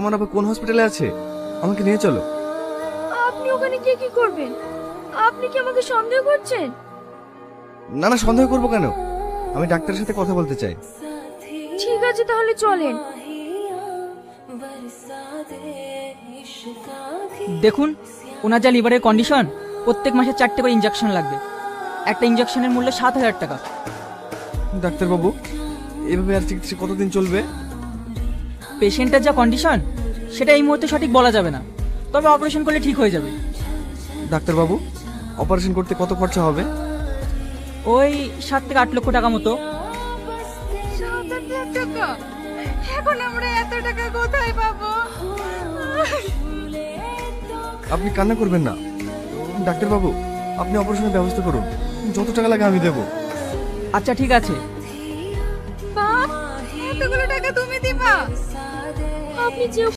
আমার আবার কোন হসপিটালে আছে, আমাকে নিয়ে চলো। আপনি ওখানে গিয়ে কি করবেন? আপনি কি আমাকে সন্দেহ করছেন? না না, সন্দেহ করবো কেন? আমি ডাক্তারের সাথে কথা বলতে চাই। ঠিক আছে তাহলে চলেন। দেখুন, ওনার যা লিভারের কন্ডিশন, প্রত্যেক মাসে 4টে করে ইঞ্জেকশন লাগবে। একটা ইঞ্জেকশনের মূল্য 7,000 টাকা। ডাক্তারবাবু, এভাবে আর চিকিৎসা কতদিন চলবে? পেশেন্টের যা কন্ডিশন সেটা এই মুহূর্তে সঠিক বলা যাবে না, তবে অপারেশন করলে ঠিক হয়ে যাবে। ডাক্তারবাবু, অপারেশন করতে কত খরচা হবে? ওই 7 থেকে 8 লক্ষ টাকা মতো। 7-8 লাখ টাকা? এখন আমরা এত টাকা কোথায় পাবো? আপনি কান্না করবেন না। ডাক্তারবাবু, আপনি অপারেশনের ব্যবস্থা করুন, যত টাকা লাগে আমি দেবো। আচ্ছা ঠিক আছে। বাপ, এতগুলো টাকা তুমি দিবা? আপনি যে